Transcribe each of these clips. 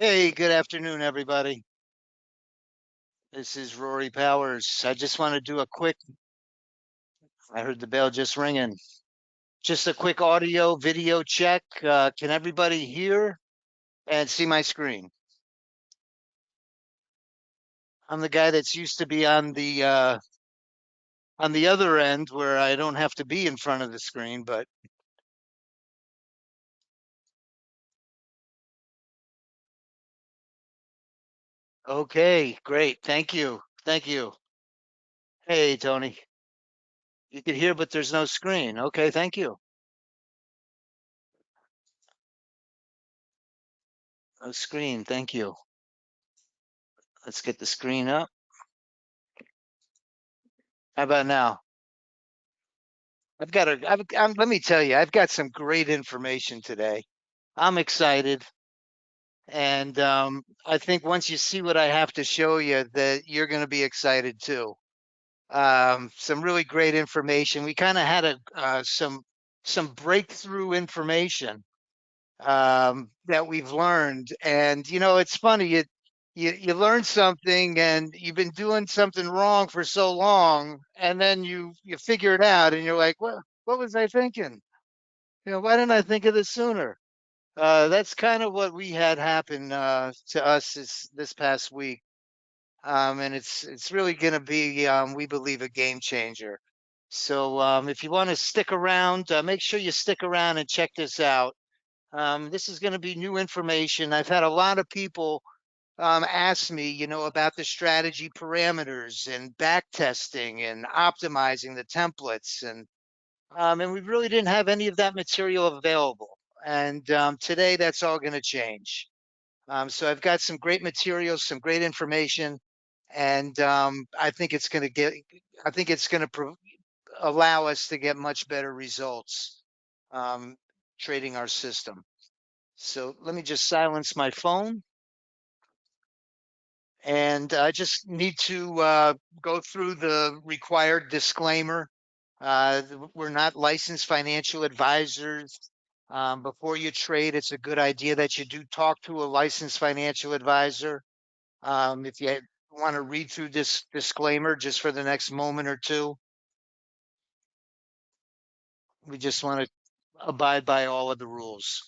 Hey, good afternoon, everybody. This is Rory Powers. I just want to do I heard the bell just ringing. Just a quick audio video check. Can everybody hear and see my screen? I'm the guy that's used to be on the other end where I don't have to be in front of the screen, but okay, great. Thank you. Thank you. Hey, Tony. You can hear, but there's no screen. Okay, thank you. No screen. Thank you. Let's get the screen up. How about now? Let me tell you, I've got some great information today. I'm excited. And I think once you see what I have to show you, that you're going to be excited too. Some really great information. We kind of had some breakthrough information that we've learned. And it's funny, you learn something and you've been doing something wrong for so long, and then you figure it out, and you're like, what was I thinking? Why didn't I think of this sooner? That's kind of what we had happen to us this past week, and it's really going to be, we believe, a game changer. So if you want to stick around, make sure you stick around and check this out. This is going to be new information. I've had a lot of people ask me, about the strategy parameters and back testing and optimizing the templates, and we really didn't have any of that material available. And today, that's all going to change. So I've got some great materials, some great information, and I think it's going to allow us to get much better results um, trading our system. So let me just silence my phone, and I just need to go through the required disclaimer. We're not licensed financial advisors. Before you trade, it's a good idea that you do talk to a licensed financial advisor. If you want to read through this disclaimer just for the next moment or two, we just want to abide by all of the rules.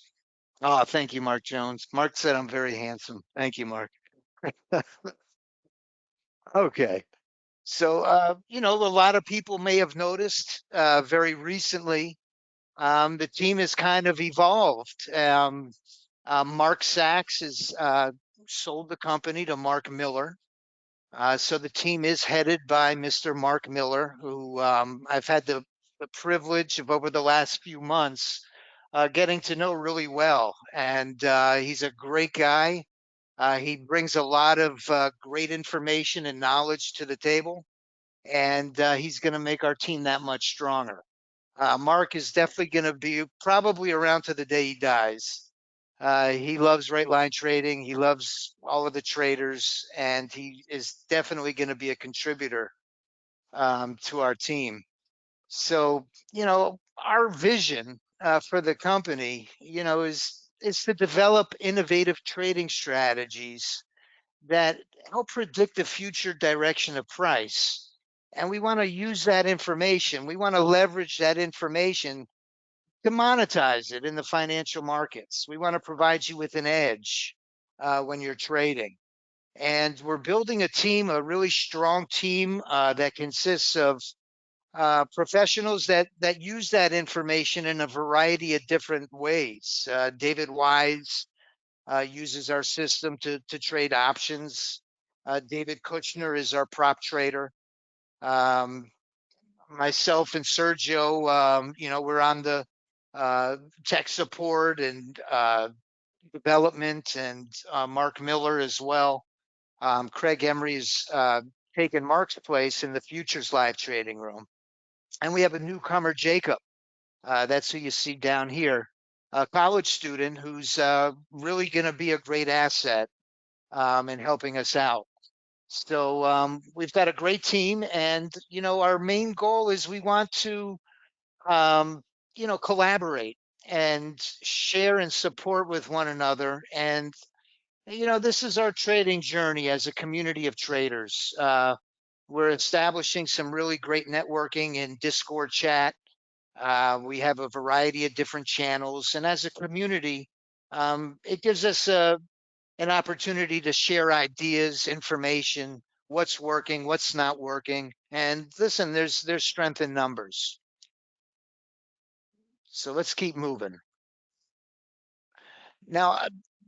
Oh, thank you, Mark Jones. Mark said I'm very handsome. Thank you, Mark. Okay. So, a lot of people may have noticed very recently, the team has kind of evolved. Mark Sachs has sold the company to Mark Miller. So the team is headed by Mr. Mark Miller, who I've had the privilege of over the last few months getting to know really well. And he's a great guy. He brings a lot of great information and knowledge to the table, and he's going to make our team that much stronger. Mark is definitely going to be probably around to the day he dies. He loves right line trading. He loves all of the traders, and he is definitely going to be a contributor to our team. So, our vision for the company, is to develop innovative trading strategies that help predict the future direction of price. And we want to use that information. We want to leverage that information to monetize it in the financial markets. We want to provide you with an edge when you're trading. And we're building a team, a really strong team that consists of professionals that use that information in a variety of different ways. David Wise uses our system to trade options. David Kushner is our prop trader. Um, Myself and Sergio, we're on the tech support and development, and Mark Miller as well. Craig Emery is taken Mark's place in the futures live trading room. And we have a newcomer, Jacob. That's who you see down here, a college student who's really going to be a great asset in helping us out. So we've got a great team, and our main goal is we want to um, collaborate and share and support with one another, and This is our trading journey as a community of traders. We're establishing some really great networking in Discord chat. We have a variety of different channels, and as a community, it gives us an opportunity to share ideas, information, what's working, what's not working. And listen, there's strength in numbers. So let's keep moving. Now,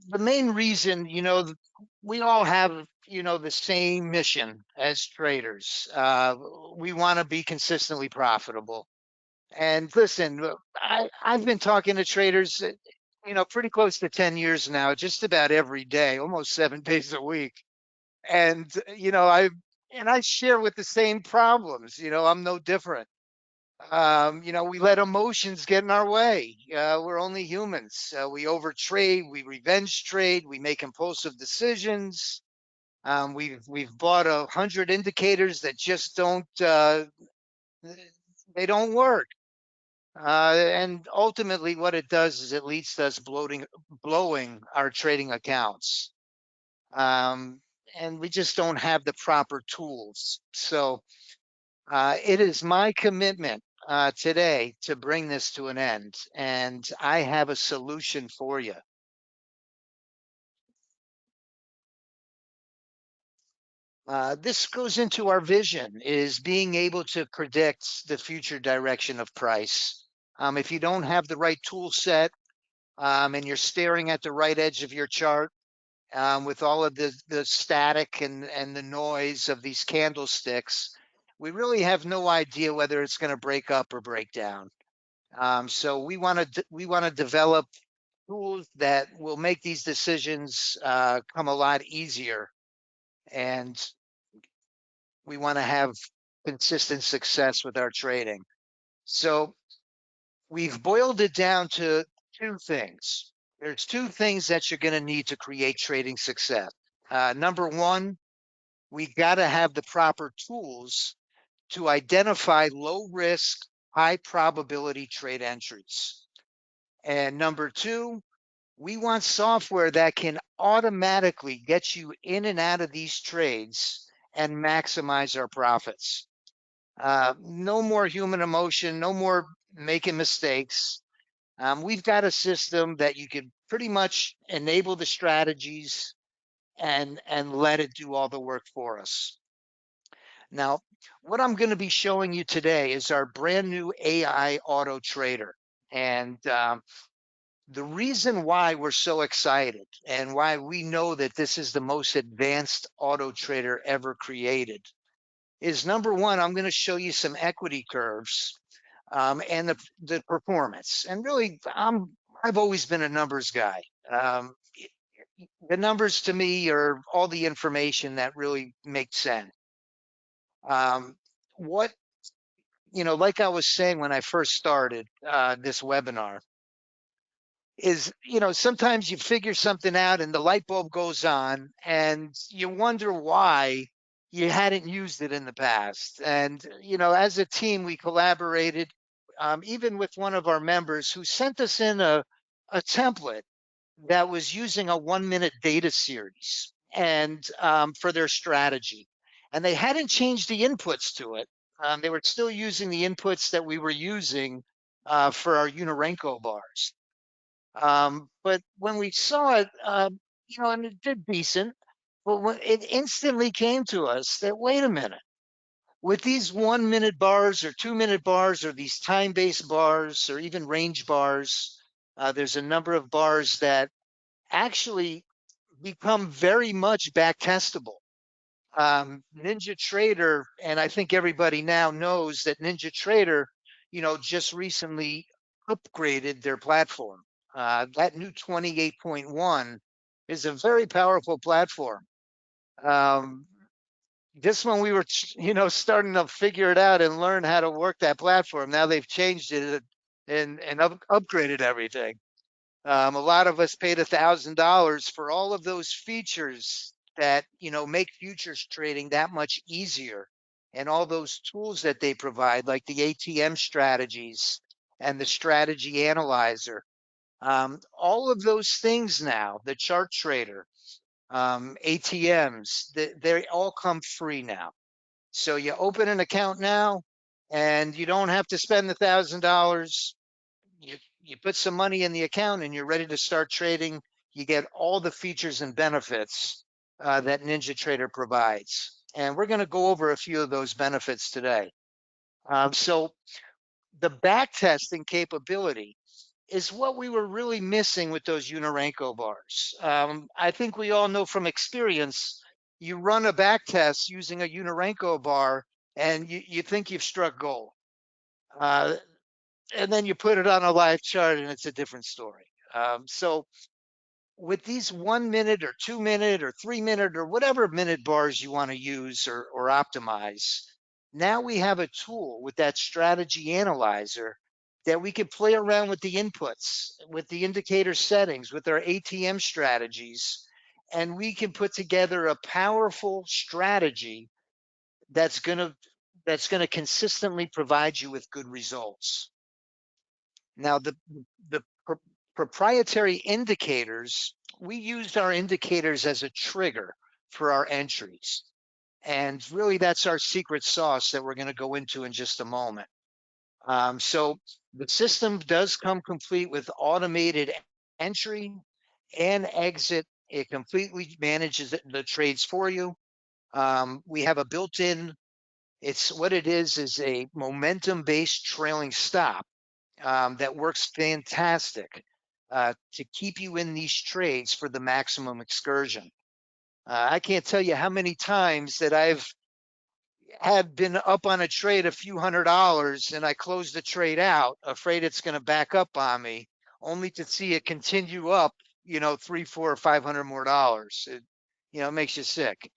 the main reason, we all have, the same mission as traders. We want to be consistently profitable. And listen, I've been talking to traders, pretty close to 10 years now, just about every day, almost 7 days a week. And, I share with the same problems. I'm no different. We let emotions get in our way. We're only humans. We overtrade, we revenge trade, we make impulsive decisions. We've bought 100 indicators that just don't they don't work. And ultimately, what it does is it leads to us blowing our trading accounts. Um, and we just don't have the proper tools. So it is my commitment today to bring this to an end, and I have a solution for you. This goes into our vision is being able to predict the future direction of price. If you don't have the right tool set and you're staring at the right edge of your chart with all of the static and the noise of these candlesticks, we really have no idea whether it's going to break up or break down. So we want to develop tools that will make these decisions come a lot easier, and we want to have consistent success with our trading. So we've boiled it down to two things. There's two things that you're going to need to create trading success. Number one, we got to have the proper tools to identify low risk, high probability trade entries. And number two, we want software that can automatically get you in and out of these trades and maximize our profits. No more human emotion, no more making mistakes. We've got a system that you can pretty much enable the strategies and let it do all the work for us. Now, what I'm going to be showing you today is our brand new AI auto trader. And the reason why we're so excited and why we know that this is the most advanced auto trader ever created is number one, I'm going to show you some equity curves and the performance. And really, I've always been a numbers guy. The numbers to me are all the information that really makes sense. Um, what, like I was saying when I first started this webinar, is sometimes you figure something out and the light bulb goes on and you wonder why you hadn't used it in the past. And as a team we collaborated, even with one of our members who sent us in a template that was using a 1 minute data series and for their strategy, and they hadn't changed the inputs to it. They were still using the inputs that we were using for our Unarenko bars. But when we saw it, and it did decent, but when it instantly came to us that, wait a minute, with these 1 minute bars or 2 minute bars or these time based bars or even range bars, there's a number of bars that actually become very much back testable. Ninja Trader, and I think everybody now knows that Ninja Trader, just recently upgraded their platform. That new 28.1 is a very powerful platform. Um, this one we were, starting to figure it out and learn how to work that platform. Now they've changed it and upgraded everything. A lot of us paid $1,000 for all of those features that make futures trading that much easier, and all those tools that they provide, like the ATM strategies and the strategy analyzer. All of those things now, the chart trader, ATMs, they all come free now. So you open an account now, and you don't have to spend $1,000. You put some money in the account, and you're ready to start trading. You get all the features and benefits that NinjaTrader provides, and we're going to go over a few of those benefits today. So the back testing capability is what we were really missing with those Unorenco bars. I think we all know from experience, you run a back test using a Unorenco bar, and you think you've struck gold. Uh, and then you put it on a live chart, and it's a different story. So with these 1 minute or 2 minute or 3 minute or whatever minute bars you want to use or optimize, now we have a tool with that strategy analyzer that we can play around with the inputs, with the indicator settings, with our ATM strategies, and we can put together a powerful strategy that's going to consistently provide you with good results. Now, the proprietary indicators, we used our indicators as a trigger for our entries. And really, that's our secret sauce that we're going to go into in just a moment. So the system does come complete with automated entry and exit. It completely manages the trades for you. We have a built-in, it's what it is a momentum-based trailing stop that works fantastic to keep you in these trades for the maximum excursion. I can't tell you how many times that I've had been up on a trade a few $100s and I closed the trade out, afraid it's going to back up on me, only to see it continue up, 3, 4, or 500 more dollars. It makes you sick.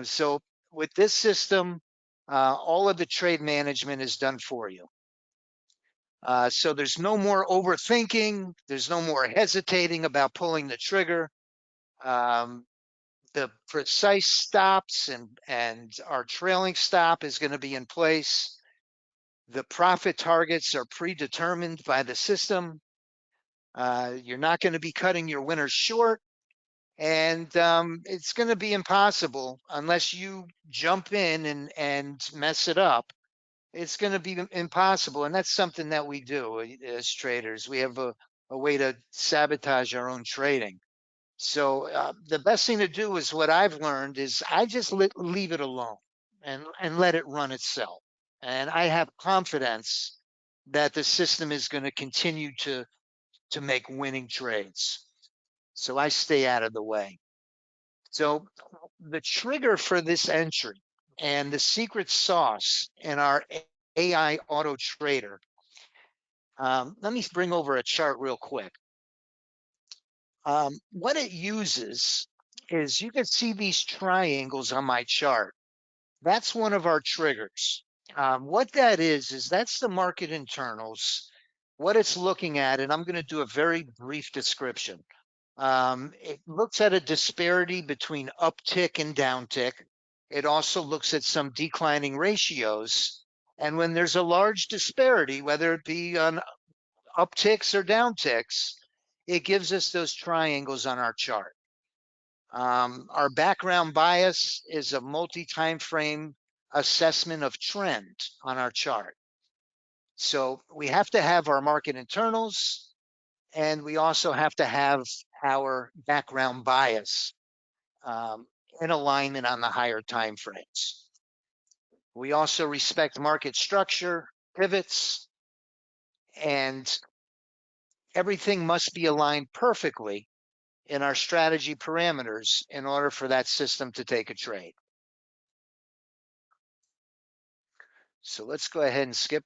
So with this system, all of the trade management is done for you. So there's no more overthinking. There's no more hesitating about pulling the trigger. Um, the precise stops and our trailing stop is going to be in place. The profit targets are predetermined by the system. You're not going to be cutting your winners short. And it's going to be impossible unless you jump in and mess it up. It's going to be impossible. And that's something that we do as traders. We have a way to sabotage our own trading. So the best thing to do is what I've learned is I just leave it alone and let it run itself. And I have confidence that the system is going to continue to make winning trades. So I stay out of the way. So the trigger for this entry and the secret sauce in our AI auto trader. Let me bring over a chart real quick. What it uses is, you can see these triangles on my chart. That's one of our triggers. What that is that's the market internals, what it's looking at, and I'm going to do a very brief description. It looks at a disparity between uptick and downtick. It also looks at some declining ratios. And when there's a large disparity, whether it be on upticks or downticks, it gives us those triangles on our chart. Our background bias is a multi-time frame assessment of trend on our chart. So we have to have our market internals, and we also have to have our background bias in alignment on the higher time frames. We also respect market structure, pivots, and everything must be aligned perfectly in our strategy parameters in order for that system to take a trade. So let's go ahead and skip.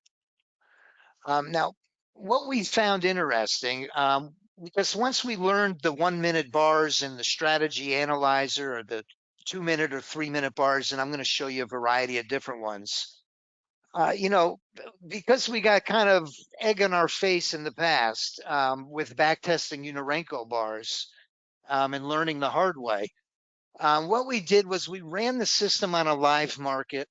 Now, what we found interesting, because once we learned the 1 minute bars and the strategy analyzer, or the 2 minute or 3 minute bars, and I'm going to show you a variety of different ones, because we got kind of egg on our face in the past with backtesting Unorenco bars and learning the hard way, what we did was we ran the system on a live market.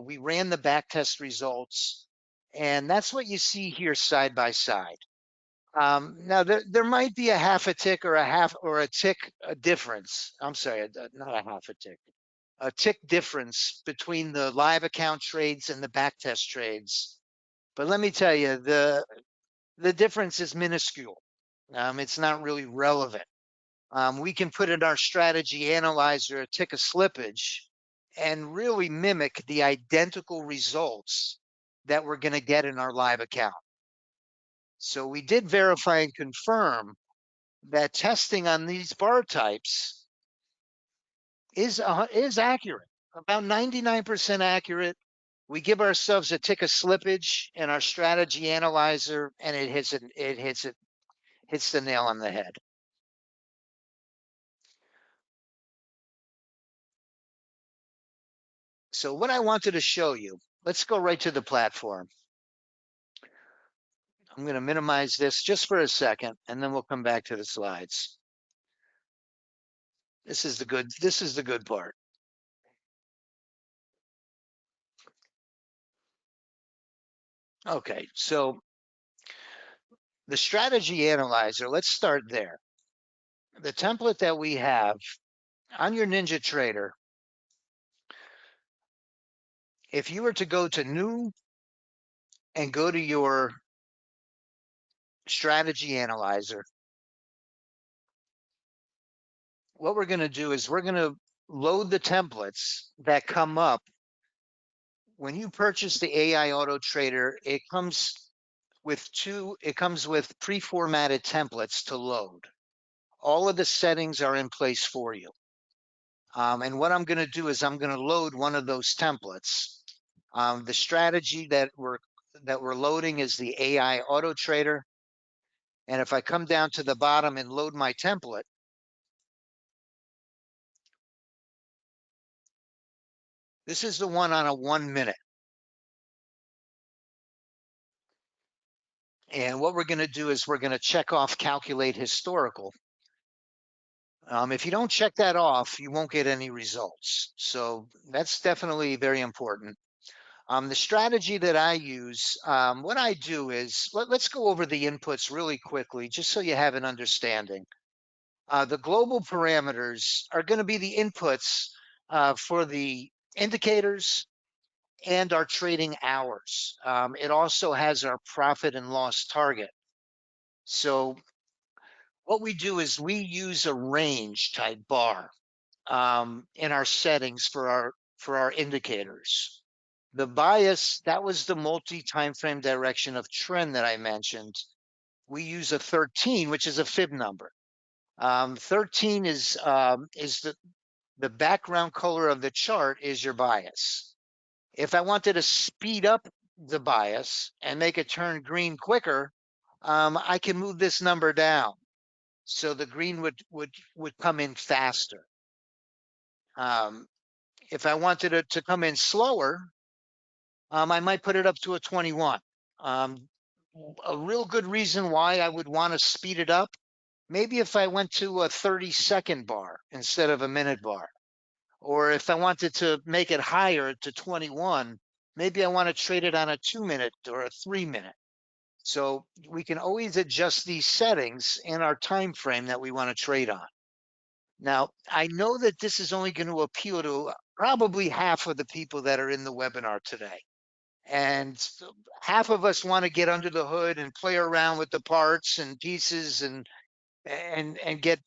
We ran the backtest results, and that's what you see here side by side. Now there might be a half a tick or a tick difference. I'm sorry, not a half a tick, a tick difference between the live account trades and the backtest trades. But let me tell you, the difference is minuscule. It's not really relevant. We can put in our strategy analyzer a tick of slippage and really mimic the identical results that we're going to get in our live account. So we did verify and confirm that testing on these bar types is accurate, about 99% accurate. We give ourselves a tick of slippage in our strategy analyzer, and it hits the nail on the head. So what I wanted to show you, let's go right to the platform. I'm going to minimize this just for a second, and then we'll come back to the slides. This is the good part. Okay, so the strategy analyzer, let's start there. The template that we have on your NinjaTrader, if you were to go to new and go to your strategy analyzer, what we're going to do is we're going to load the templates that come up when you purchase the AI Auto Trader. It comes with pre-formatted templates to load. All of the settings are in place for you. And what I'm going to do is I'm going to load one of those templates. The strategy that we're loading is the AI Auto Trader. And if I come down to the bottom and load my template, this is the one on a 1 minute. And what we're going to do is we're going to check off calculate historical. If you don't check that off, you won't get any results. So that's definitely very important. The strategy that I use, what I do is, let's go over the inputs really quickly, just so you have an understanding. The global parameters are going to be the inputs for the indicators and our trading hours. It also has our profit and loss target. So what we do is we use a range type bar in our settings for our indicators. The bias, that was the multi-time frame direction of trend that I mentioned. We use a 13, which is a fib number. 13 is the background color of the chart is your bias. If I wanted to speed up the bias and make it turn green quicker, I can move this number down, so the green would come in faster. If I wanted it to come in slower, I might put it up to a 21. A real good reason why I would want to speed it up, maybe if I went to a 30-second bar instead of a minute bar. Or if I wanted to make it higher to 21, maybe I want to trade it on a 2-minute or a 3-minute. So we can always adjust these settings in our time frame that we want to trade on. Now, I know that this is only going to appeal to probably half of the people that are in the webinar today. And half of us want to get under the hood and play around with the parts and pieces and get,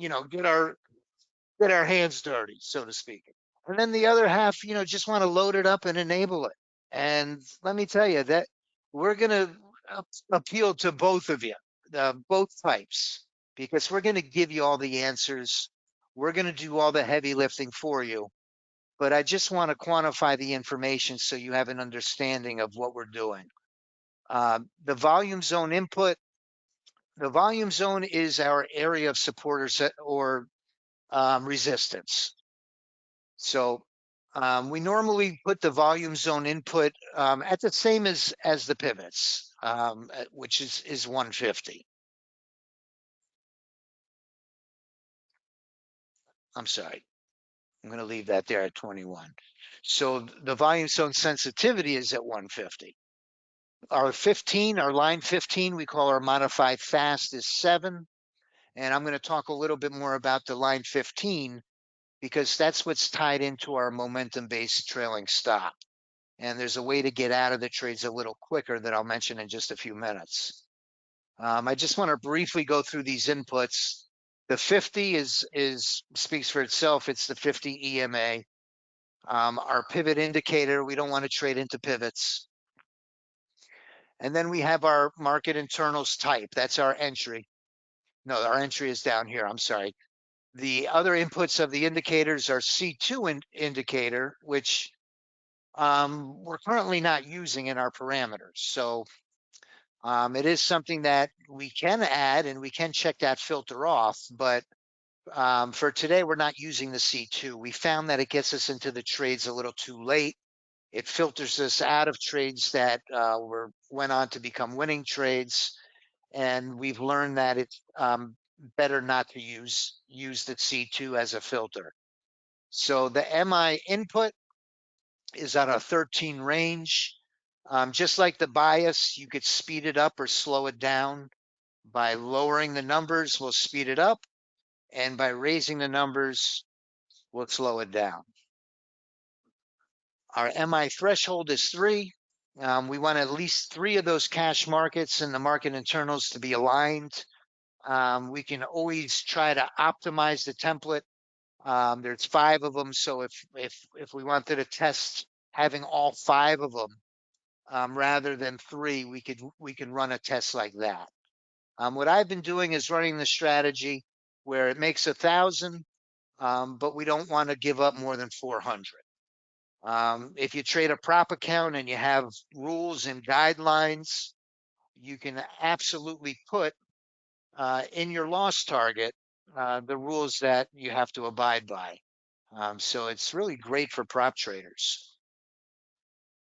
get our hands dirty, so to speak. And then the other half, just want to load it up and enable it. And let me tell you that we're going to appeal to both of you, both types, because we're going to give you all the answers. We're going to do all the heavy lifting for you. But I just want to quantify the information so you have an understanding of what we're doing. The volume zone input, the volume zone is our area of support or resistance. So we normally put the volume zone input at the same as the pivots, which is 150. I'm sorry. I'm going to leave that there at 21. So the volume zone sensitivity is at 150. Our 15, our line 15, we call our modified fast is 7. And I'm going to talk a little bit more about the line 15 because that's what's tied into our momentum-based trailing stop. And there's a way to get out of the trades a little quicker that I'll mention in just a few minutes. I just want to briefly go through these inputs. The 50 speaks for itself. It's the 50 EMA. Our pivot indicator, we don't want to trade into pivots. And then we have our market internals type. That's our entry. No, our entry is down here. I'm sorry. The other inputs of the indicators are C2 indicator, which we're currently not using in our parameters. So it is something that we can add and we can check that filter off. But for today, we're not using the C2. We found that it gets us into the trades a little too late. It filters us out of trades that went on to become winning trades. And we've learned that it's better not to use the C2 as a filter. So the MI input is on a 13 range. Just like the bias, you could speed it up or slow it down. By lowering the numbers, we'll speed it up. And by raising the numbers, we'll slow it down. Our MI threshold is 3. We want at least 3 of those cash markets and the market internals to be aligned. We can always try to optimize the template. There's 5 of them, so if we wanted to test having all 5 of them rather than 3, we can run a test like that. What I've been doing is running the strategy where it makes 1,000, but we don't want to give up more than 400. If you trade a prop account and you have rules and guidelines, you can absolutely put in your loss target the rules that you have to abide by. So it's really great for prop traders.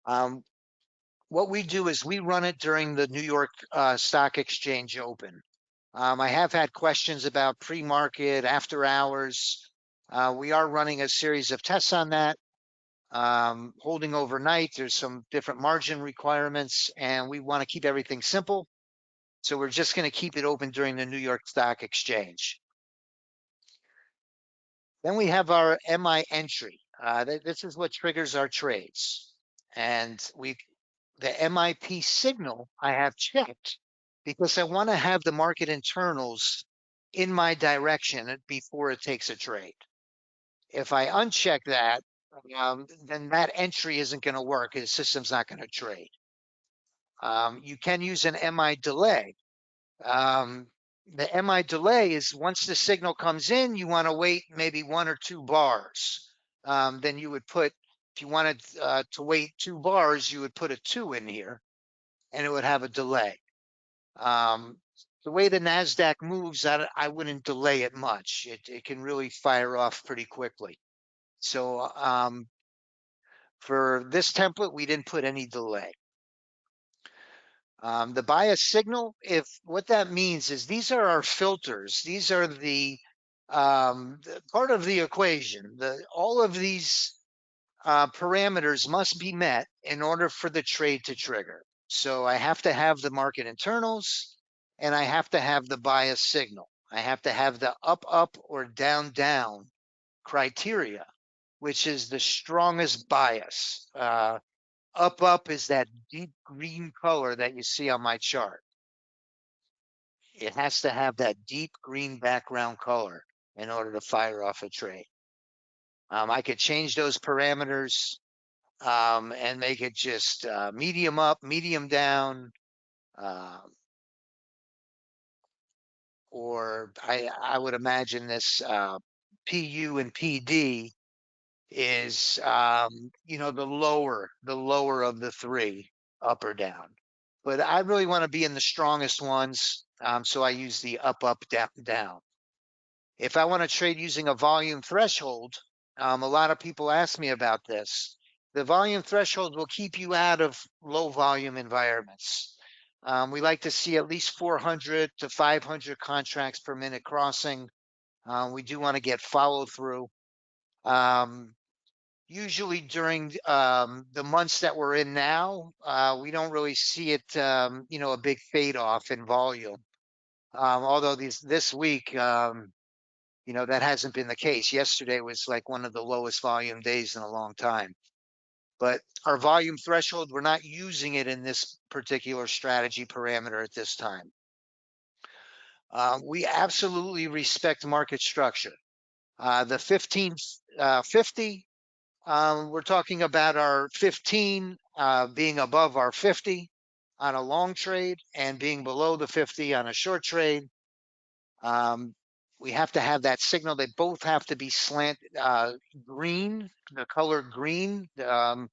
What we do is we run it during the New York Stock Exchange Open. I have had questions about pre-market, after hours. We are running a series of tests on that. Holding overnight, there's some different margin requirements, and we want to keep everything simple. So we're just going to keep it open during the New York Stock Exchange. Then we have our MI entry. This is what triggers our trades. And the MIP signal I have checked because I want to have the market internals in my direction before it takes a trade. If I uncheck that, then that entry isn't going to work. The system's not going to trade. You can use an MI delay. The MI delay is once the signal comes in, you want to wait maybe 1 or 2 bars. Then you would put, if you wanted to wait 2 bars, you would put a 2 in here and it would have a delay. The way the NASDAQ moves, I wouldn't delay it much. It can really fire off pretty quickly. So for this template, we didn't put any delay. The bias signal, if what that means is these are our filters. These are the part of the equation. All of these parameters must be met in order for the trade to trigger. So I have to have the market internals and I have to have the bias signal. I have to have the up, up or down, down criteria, which is the strongest bias. Up, up is that deep green color that you see on my chart. It has to have that deep green background color in order to fire off a trade. I could change those parameters and make it just medium up, medium down, or I would imagine this PU and PD is the lower of the 3, up or down. But I really want to be in the strongest ones, so I use the up, up, down, down. If I want to trade using a volume threshold, a lot of people ask me about this. The volume threshold will keep you out of low volume environments. We like to see at least 400 to 500 contracts per minute crossing. We do want to get follow through. usually during the months that we're in now, we don't really see it, a big fade off in volume. Although this week, that hasn't been the case. Yesterday was like one of the lowest volume days in a long time. But our volume threshold, we're not using it in this particular strategy parameter at this time. We absolutely respect market structure. The 1550, we're talking about our 15 being above our 50 on a long trade and being below the 50 on a short trade. We have to have that signal. They both have to be slant green, the color green. The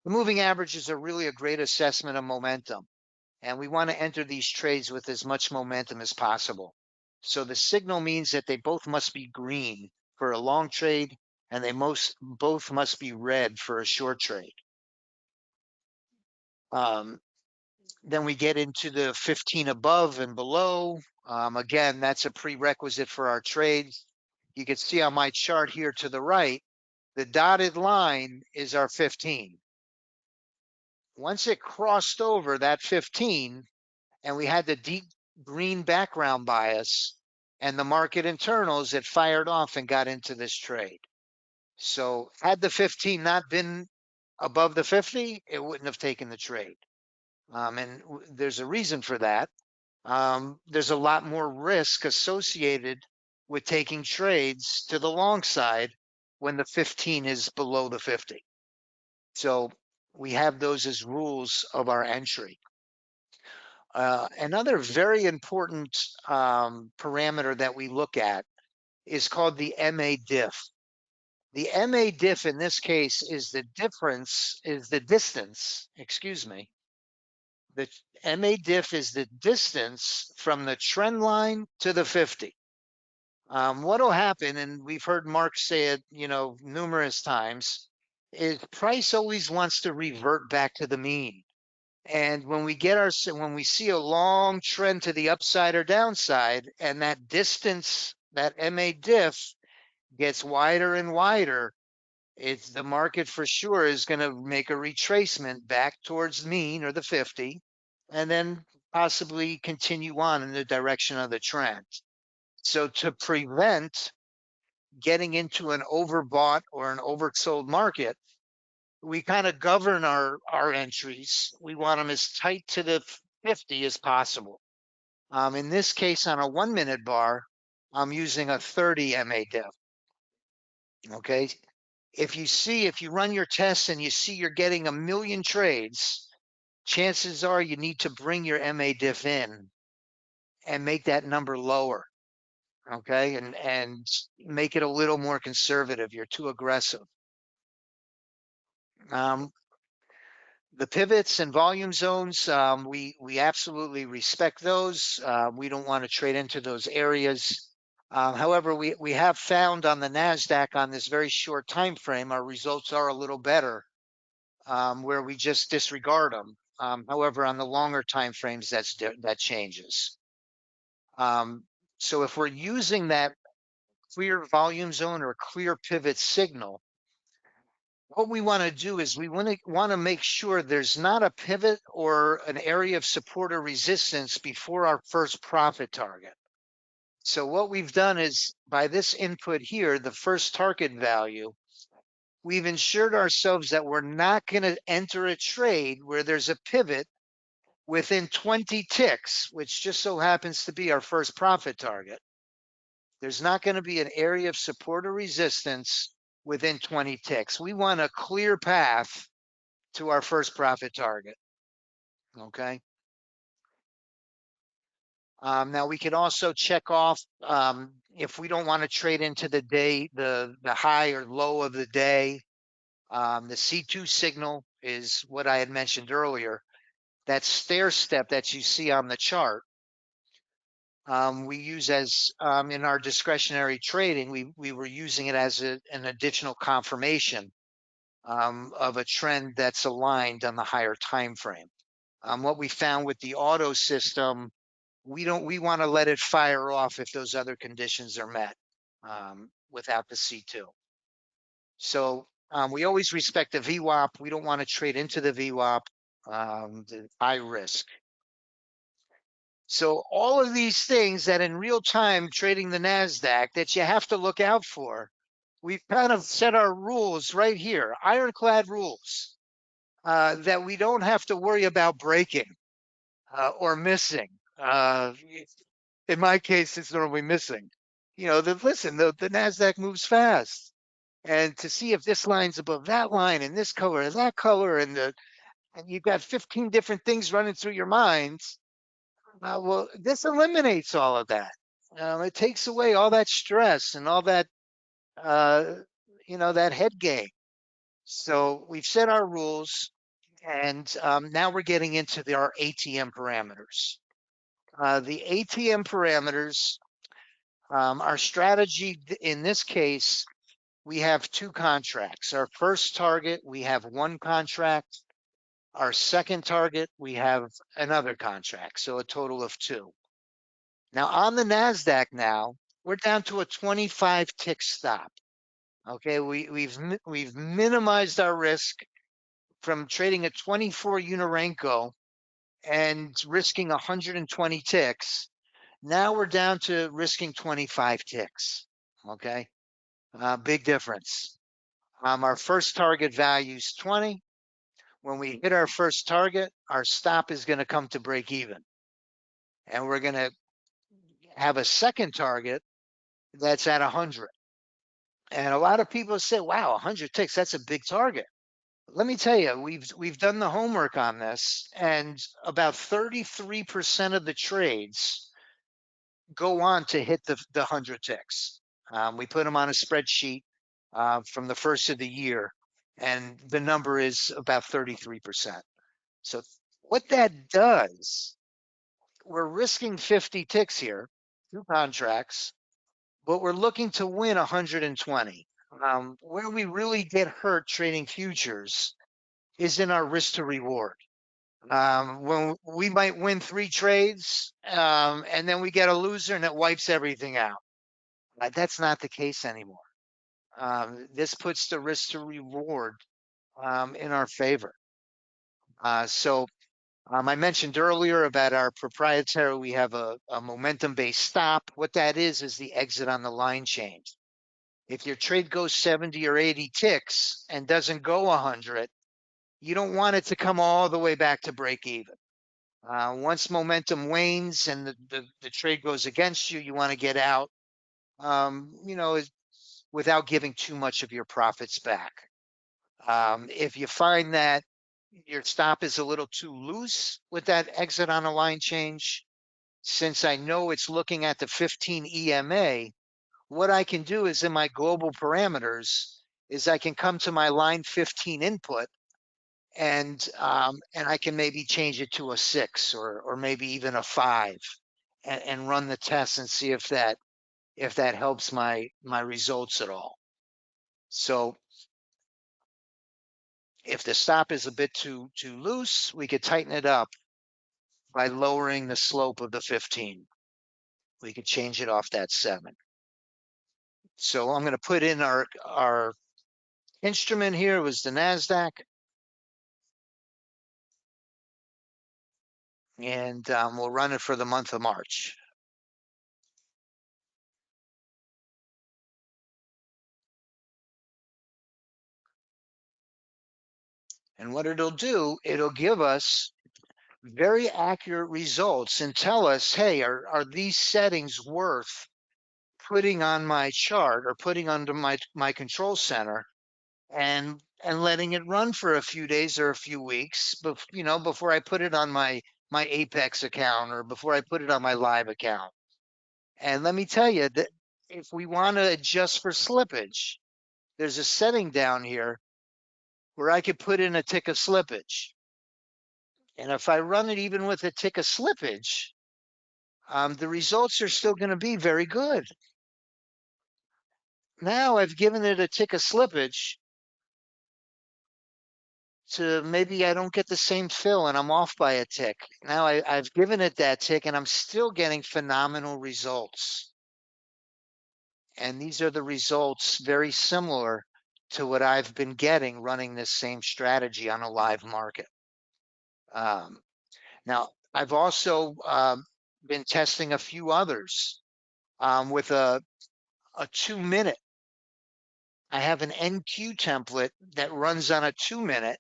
moving averages are really a great assessment of momentum. And we want to enter these trades with as much momentum as possible. So the signal means that they both must be green for a long trade, and they both must be red for a short trade. Then we get into the 15 above and below. Again, that's a prerequisite for our trades. You can see on my chart here to the right, the dotted line is our 15. Once it crossed over that 15, and we had the deep green background bias and the market internals, it fired off and got into this trade. So had the 15 not been above the 50, it wouldn't have taken the trade. And there's a reason for that. There's a lot more risk associated with taking trades to the long side when the 15 is below the 50. So we have those as rules of our entry. Another very important parameter that we look at is called the MA diff. The MA diff in this case is the distance, excuse me. The MA diff is the distance from the trend line to the 50. What will happen, and we've heard Mark say it, numerous times, is price always wants to revert back to the mean. And when we see a long trend to the upside or downside, and that distance, that MA diff gets wider and wider, it's the market for sure is going to make a retracement back towards mean or the 50, and then possibly continue on in the direction of the trend. So to prevent getting into an overbought or an oversold market, we kind of govern our entries. We want them as tight to the 50 as possible. In this case, on a 1 minute bar, I'm using a 30 MA diff. Okay. If you run your tests and you see you're getting 1 million trades, chances are you need to bring your MA diff in and make that number lower. Okay. And make it a little more conservative. You're too aggressive. The pivots and volume zones, we absolutely respect those. We don't want to trade into those areas. However, we have found on the NASDAQ on this very short time frame, our results are a little better where we just disregard them. However, on the longer time frames, that changes. So if we're using that clear volume zone or clear pivot signal, what we want to do is we want to make sure there's not a pivot or an area of support or resistance before our first profit target. So what we've done is by this input here, the first target value, we've ensured ourselves that we're not going to enter a trade where there's a pivot within 20 ticks, which just so happens to be our first profit target. There's not going to be an area of support or resistance within 20 ticks. We want a clear path to our first profit target. Okay. Now we can also check off if we don't want to trade into the day, the high or low of the day. The C2 signal is what I had mentioned earlier. That stair step that you see on the chart, we use as in our discretionary trading, we were using it as an additional confirmation of a trend that's aligned on the higher time frame. What we found with the auto system, we want to let it fire off if those other conditions are met without the C2. So We always respect the VWAP. We don't want to trade into the VWAP, the high risk. So all of these things that in real time trading the NASDAQ that you have to look out for, we've kind of set our rules right here, ironclad rules, that we don't have to worry about breaking or missing. In my case, it's normally missing. Listen, the NASDAQ moves fast. And to see if this line's above that line and this color and that color, and you've got 15 different things running through your minds. Well, this eliminates all of that. It takes away all that stress and all that, uh, that head game. So we've set our rules, and now we're getting into our ATM parameters. The ATM parameters, our strategy in this case, we have two contracts. Our first target, we have one contract. Our second target, we have another contract. So a total of two. Now on the NASDAQ now, we're down to a 25 tick stop. Okay, we've minimized our risk from trading a 24 Unarenko and risking 120 ticks. Now we're down to risking 25 ticks. Okay, big difference. Our first target value is 20. When we hit our first target, our stop is going to come to break even. And we're going to have a second target that's at 100. And a lot of people say, wow, 100 ticks, that's a big target. Let me tell you, we've done the homework on this, and about 33% of the trades go on to hit the 100 ticks. We put them on a spreadsheet from the first of the year, and the number is about 33%. So what that does, we're risking 50 ticks here, two contracts, but we're looking to win 120. Where we really get hurt trading futures is in our risk to reward. When we might win three trades, and then we get a loser and it wipes everything out. That's not the case anymore. This puts the risk to reward in our favor. So I mentioned earlier about our proprietary, we have a momentum-based stop. What that is the exit on the line change. If your trade goes 70 or 80 ticks and doesn't go 100, you don't want it to come all the way back to break even. Once momentum wanes and the trade goes against you, you want to get out, without giving too much of your profits back. If you find that your stop is a little too loose with that exit on a line change, since I know it's looking at the 15 EMA, what I can do is in my global parameters is I can come to my line 15 input and I can maybe change it to a 6 or maybe even a 5 and run the test and see if that helps my results at all. So if the stop is a bit too loose, we could tighten it up by lowering the slope of the 15. We could change it off that 7. So I'm going to put in our instrument here was the NASDAQ. And we'll run it for the month of March. And what it'll do, it'll give us very accurate results and tell us, hey, are these settings worth putting on my chart or putting under my control center and letting it run for a few days or a few weeks, before I put it on my Apex account or before I put it on my live account. And let me tell you that if we want to adjust for slippage, there's a setting down here where I could put in a tick of slippage. And if I run it even with a tick of slippage, the results are still going to be very good. Now I've given it a tick of slippage to maybe I don't get the same fill and I'm off by a tick. Now I've given it that tick and I'm still getting phenomenal results. And these are the results very similar to what I've been getting running this same strategy on a live market. Um, Now, I've also been testing a few others with a 2 minute. I have an NQ template that runs on a 2 minute.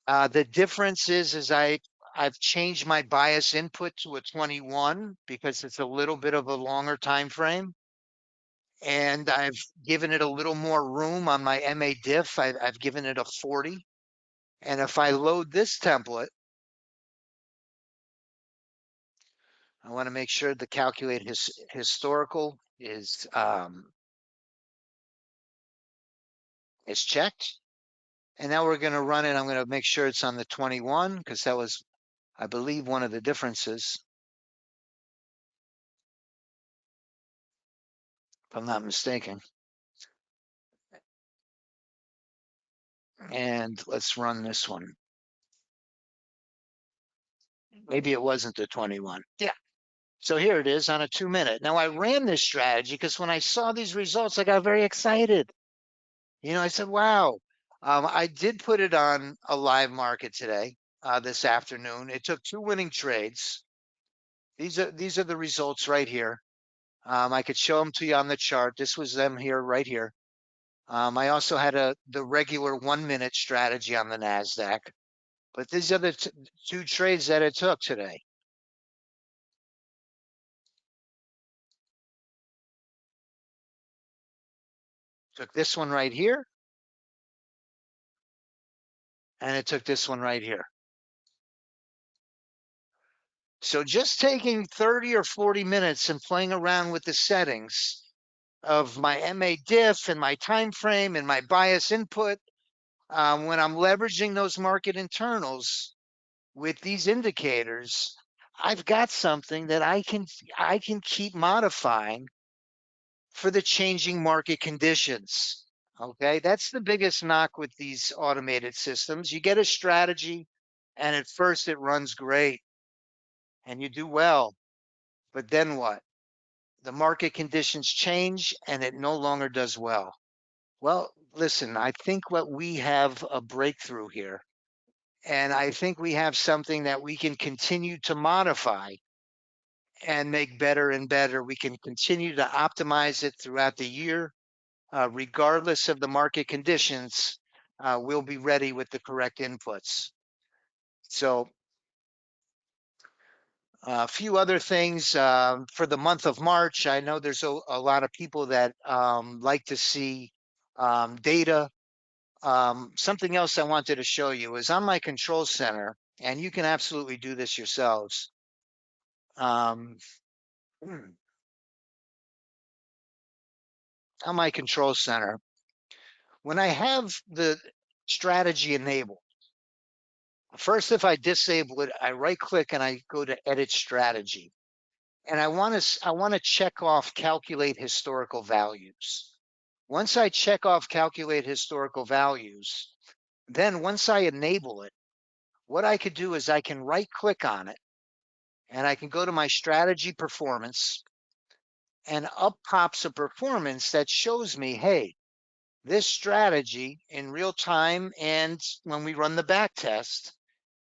The difference is I've changed my bias input to a 21 because it's a little bit of a longer time frame, and I've given it a little more room on my MA diff. I've given it a 40, and if I load this template, I want to make sure the calculate historical is checked. And now we're going to run it. I'm going to make sure it's on the 21 because that was, I believe, one of the differences, if I'm not mistaken. And let's run this one. Maybe it wasn't the 21. Yeah. So here it is on a 2 minute. Now I ran this strategy because when I saw these results, I got very excited. I said, wow. I did put it on a live market today, this afternoon. It took two winning trades. These are the results right here. I could show them to you on the chart. This was them here, right here. I also had the regular 1 minute strategy on the NASDAQ, but these are the two trades that it took today. Took this one right here, and it took this one right here. So just taking 30 or 40 minutes and playing around with the settings of my MA diff and my time frame and my bias input, when I'm leveraging those market internals with these indicators, I've got something that I can keep modifying for the changing market conditions. Okay, that's the biggest knock with these automated systems. You get a strategy, and at first it runs great and you do well, but then what? The market conditions change and it no longer does well. Well, listen, I think what we have a breakthrough here, and I think we have something that we can continue to modify and make better and better. We can continue to optimize it throughout the year, regardless of the market conditions. We'll be ready with the correct inputs. So, a few other things for the month of March. I know there's a lot of people that like to see data. Something else I wanted to show you is on my control center, and you can absolutely do this yourselves. On my control center, when I have the strategy enabled, first, if I disable it, I right click and I go to edit strategy. And I want to check off calculate historical values. Once I check off calculate historical values, then once I enable it, what I could do is I can right click on it and I can go to my strategy performance, and up pops a performance that shows me, hey, this strategy in real time and when we run the back test,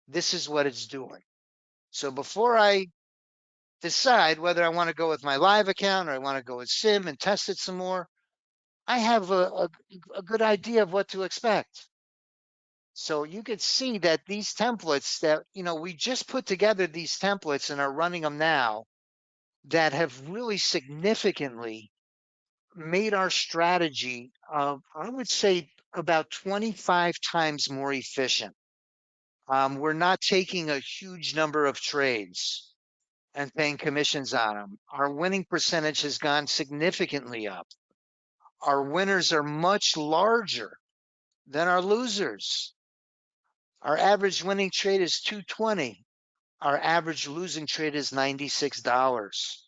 this is what it's doing. So before I decide whether I want to go with my live account or I want to go with sim and test it some more, I have a good idea of what to expect. So you could see that these templates that, we just put together these templates and are running them now, that have really significantly made our strategy, I would say, about 25 times more efficient. We're not taking a huge number of trades and paying commissions on them. Our winning percentage has gone significantly up. Our winners are much larger than our losers. Our average winning trade is 220. Our average losing trade is $96.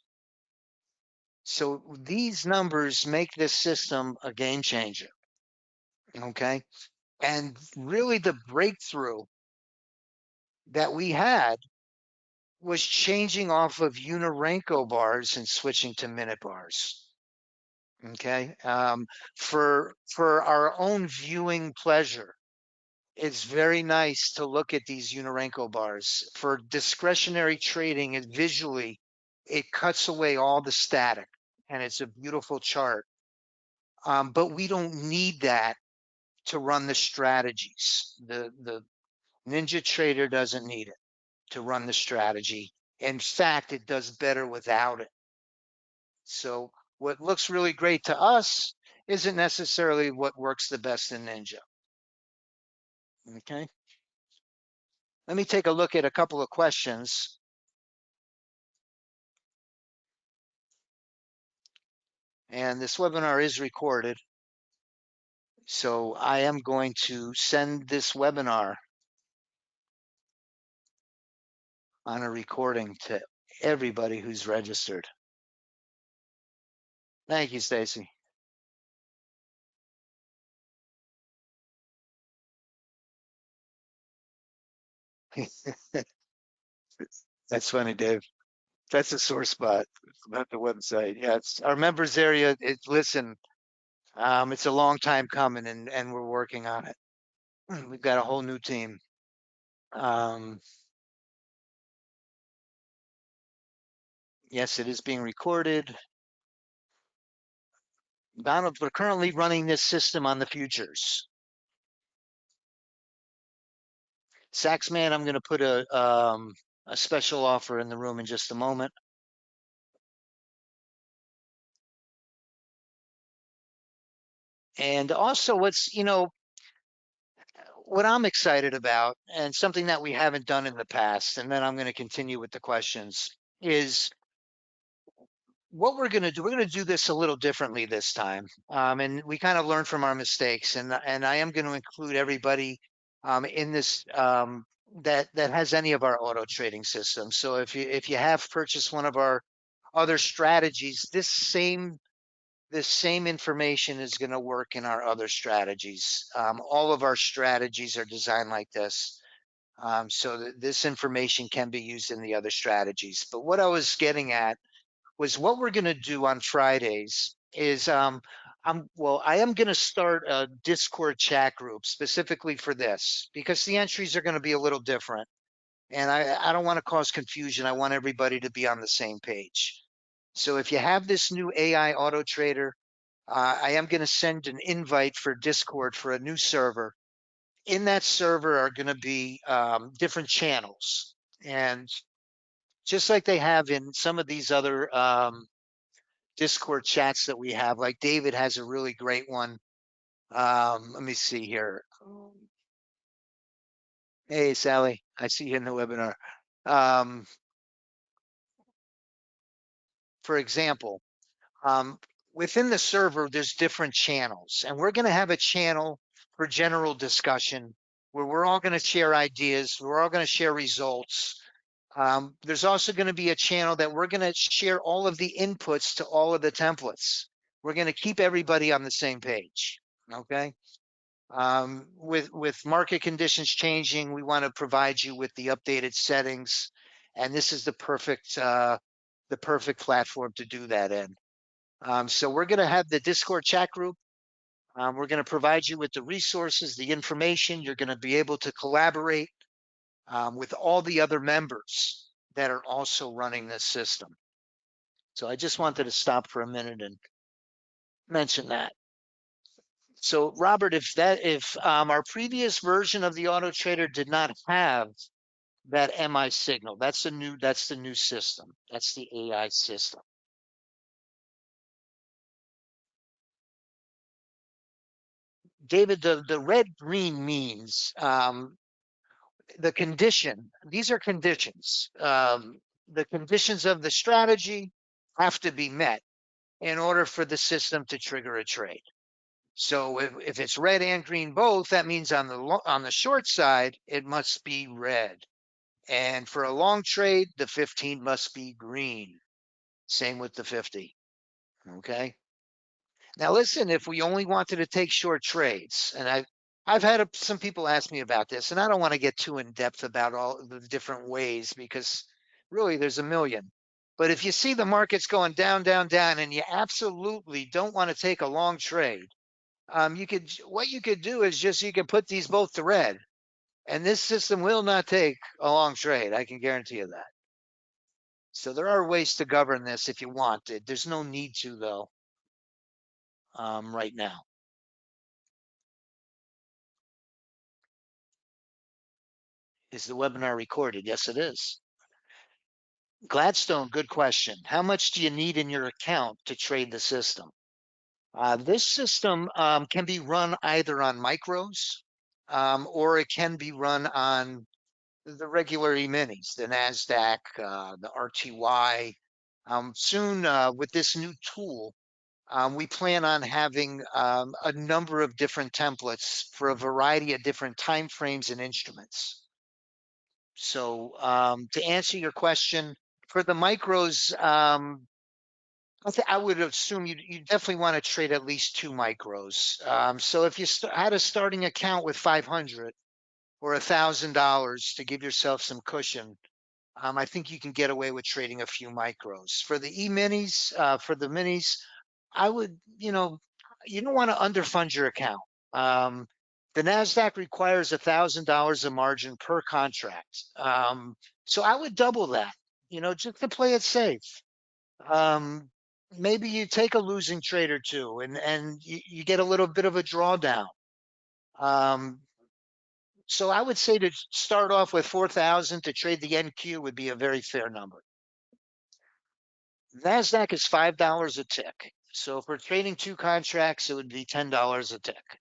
So these numbers make this system a game changer. Okay. And really the breakthrough that we had was changing off of Unirenko bars and switching to minute bars. Okay. For our own viewing pleasure, it's very nice to look at these Unorenko bars. For discretionary trading, it visually, it cuts away all the static and it's a beautiful chart. But we don't need that to run the strategies. The Ninja Trader doesn't need it to run the strategy. In fact, it does better without it. So what looks really great to us isn't necessarily what works the best in Ninja. Okay. Let me take a look at a couple of questions. And this webinar is recorded. So I am going to send this webinar on a recording to everybody who's registered. Thank you, Stacy. That's funny, Dave. That's a sore spot. Not the website. Yeah, it's our members area. Listen, it's a long time coming, and we're working on it. We've got a whole new team. Um, yes, it is being recorded. Donald, we're currently running this system on the futures. Saxman, I'm going to put a special offer in the room in just a moment. And also, what I'm excited about, and something that we haven't done in the past, and then I'm going to continue with the questions, is what we're going to do. We're going to do this a little differently this time, and we kind of learn from our mistakes. And I am going to include everybody in this that has any of our auto trading systems. So if you have purchased one of our other strategies, this same information is going to work in our other strategies. All of our strategies are designed like this. So that this information can be used in the other strategies. But what I was getting at was what we're going to do on Fridays is I am going to start a Discord chat group specifically for this because the entries are going to be a little different. And I don't want to cause confusion. I want everybody to be on the same page. So if you have this new AI auto trader, I am going to send an invite for Discord for a new server. In that server are going to be different channels. And just like they have in some of these other Discord chats that we have, like David has a really great one. Let me see here. Hey, Sally, I see you in the webinar. Um, for example, um, within the server, there's different channels, and we're going to have a channel for general discussion where we're all going to share ideas, we're all going to share results. There's also going to be a channel that we're going to share all of the inputs to all of the templates. We're going to keep everybody on the same page. Okay. With market conditions changing, we want to provide you with the updated settings, and this is the perfect platform to do that in. So we're going to have the Discord chat group. We're going to provide you with the resources, the information. You're going to be able to collaborate with all the other members that are also running this system. So I just wanted to stop for a minute and mention that. So Robert, if our previous version of the auto trader did not have that MI signal, that's the new system. That's the AI system. David, the red green means the condition. These are conditions. The conditions of the strategy have to be met in order for the system to trigger a trade. So if it's red and green both, that means on the short side, it must be red. And for a long trade, the 15 must be green. Same with the 50. Okay. Now listen, if we only wanted to take short trades, and I've had some people ask me about this, and I don't want to get too in depth about all the different ways because really there's a million. But if you see the market's going down, down, down, and you absolutely don't want to take a long trade, what you could do is just you can put these both to red, and this system will not take a long trade. I can guarantee you that. So there are ways to govern this if you want it. There's no need to though, right now. Is the webinar recorded? Yes, it is. Gladstone, good question. How much do you need in your account to trade the system? This system can be run either on micros or it can be run on the regular E-minis, the NASDAQ, the RTY. Soon, with this new tool, we plan on having a number of different templates for a variety of different time frames and instruments. So to answer your question, for the micros, I would assume you definitely want to trade at least two micros. So if you had a starting account with 500 or $1,000 to give yourself some cushion, I think you can get away with trading a few micros. For the E-minis, for the minis, I would, you don't want to underfund your account. The NASDAQ requires $1,000 a margin per contract. So I would double that, just to play it safe. Um, Maybe you take a losing trade or two and you get a little bit of a drawdown. Um, so I would say to start off with 4,000 to trade the NQ would be a very fair number. NASDAQ is $5 a tick. So if we're trading two contracts, it would be $10 a tick.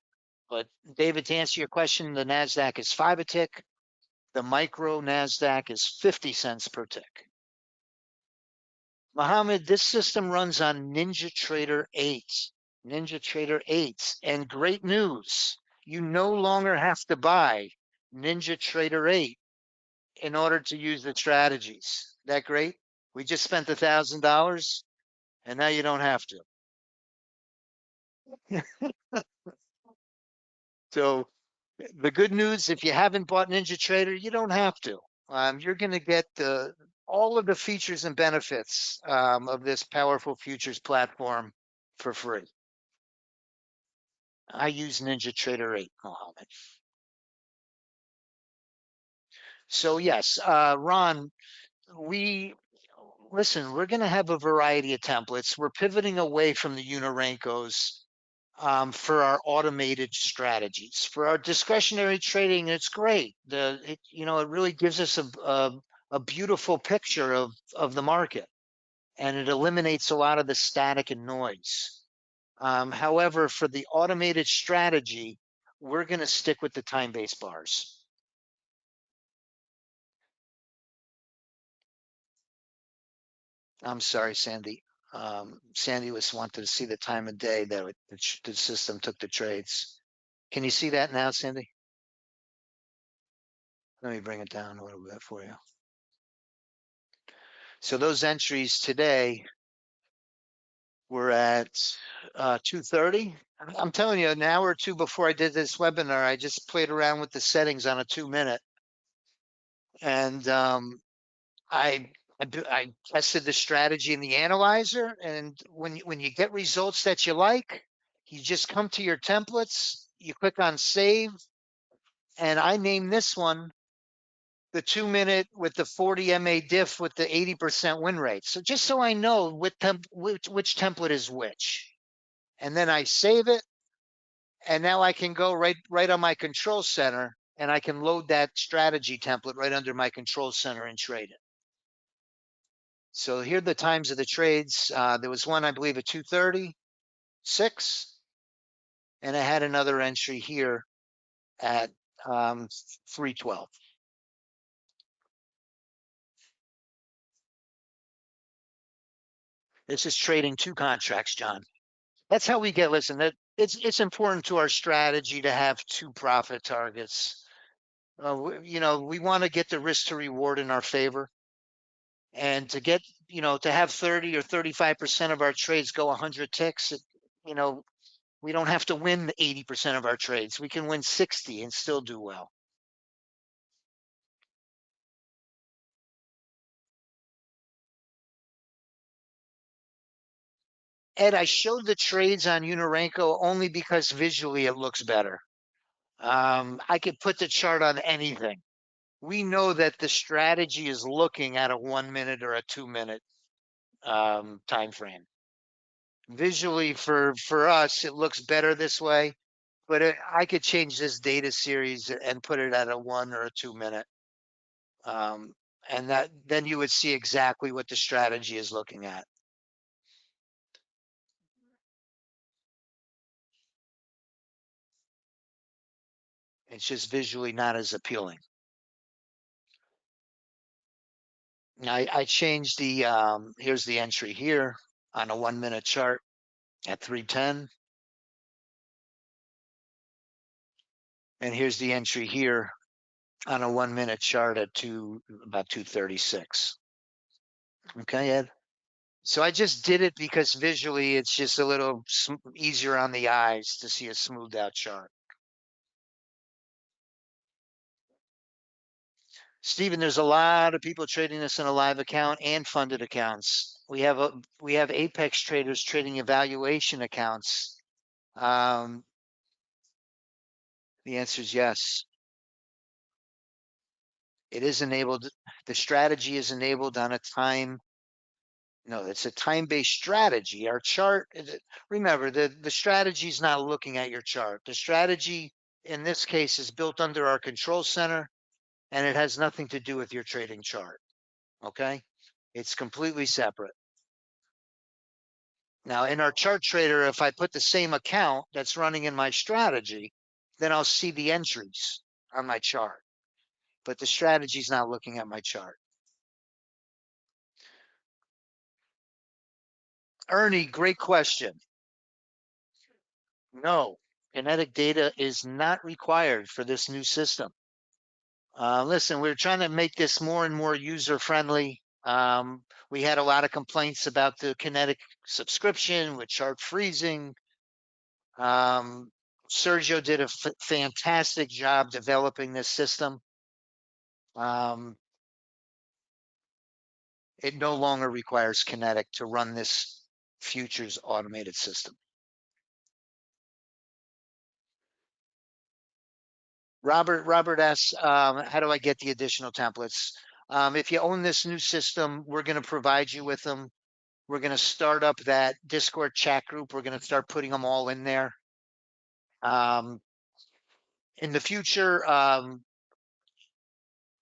But David, to answer your question, the NASDAQ is 5 a tick. The micro NASDAQ is 50 cents per tick. Mohammed, this system runs on NinjaTrader 8. NinjaTrader 8. And great news, you no longer have to buy NinjaTrader 8 in order to use the strategies. That great? We just spent $1,000 and now you don't have to. So the good news, if you haven't bought NinjaTrader, you don't have to. You're going to get all of the features and benefits of this powerful futures platform for free. I use NinjaTrader 8, Mohammed. So yes, Ron, listen, we're going to have a variety of templates. We're pivoting away from the Unirenkos for our automated strategies. For our discretionary trading, it's great. It really gives us a beautiful picture of the market, and it eliminates a lot of the static and noise. However, for the automated strategy, we're going to stick with the time-based bars. I'm sorry, Sandy. Sandy was wanted to see the time of day that the system took the trades. Can you see that now, Sandy? Let me bring it down a little bit for you. So those entries today were at 2:30. I'm telling you, an hour or two before I did this webinar, I just played around with the settings on a 2-minute, and I tested the strategy in the analyzer. And when you get results that you like, you just come to your templates, you click on save, and I name this one the 2-minute with the 40 MA diff with the 80% win rate. So just so I know which template is which. And then I save it. And now I can go right on my control center and I can load that strategy template right under my control center and trade it. So here are the times of the trades. There was one, I believe, at 2:30, 6, and I had another entry here at 3:12. This is trading two contracts, John. That's how we get. Listen, it's important to our strategy to have two profit targets. We want to get the risk to reward in our favor, and to get to have 30 or 35% of our trades go 100 ticks. We don't have to win 80% of our trades. We can win 60 and still do well. Ed, I showed the trades on Unirenko only because visually it looks better. I could put the chart on anything. We know that the strategy is looking at a 1 minute or a 2 minute time frame. Visually, for us, it looks better this way, but I could change this data series and put it at a 1 or a 2 minute, um, and that then you would see exactly what the strategy is looking at. It's just visually not as appealing. I changed the here's the entry here on a 1 minute chart at 310, and here's the entry here on a 1 minute chart at about 236. Okay, Ed. So I just did it because visually it's just a little easier on the eyes to see a smoothed out chart. Stephen, there's a lot of people trading this in a live account and funded accounts. We have Apex traders trading evaluation accounts. Um, the answer is yes. It is enabled. The strategy is enabled on a time. No, it's a time-based strategy. Our chart, remember, the strategy is not looking at your chart. The strategy in this case is built under our control center, and it has nothing to do with your trading chart. Okay? It's completely separate. Now, in our chart trader, if I put the same account that's running in my strategy, then I'll see the entries on my chart. But the strategy is not looking at my chart. Ernie, great question. No, kinetic data is not required for this new system. Listen, we're trying to make this more and more user friendly. We had a lot of complaints about the kinetic subscription with chart freezing. Sergio did a fantastic job developing this system. It no longer requires kinetic to run this futures automated system. Robert asks, how do I get the additional templates? If you own this new system, we're going to provide you with them. We're going to start up that Discord chat group. We're going to start putting them all in there. Um, in the future,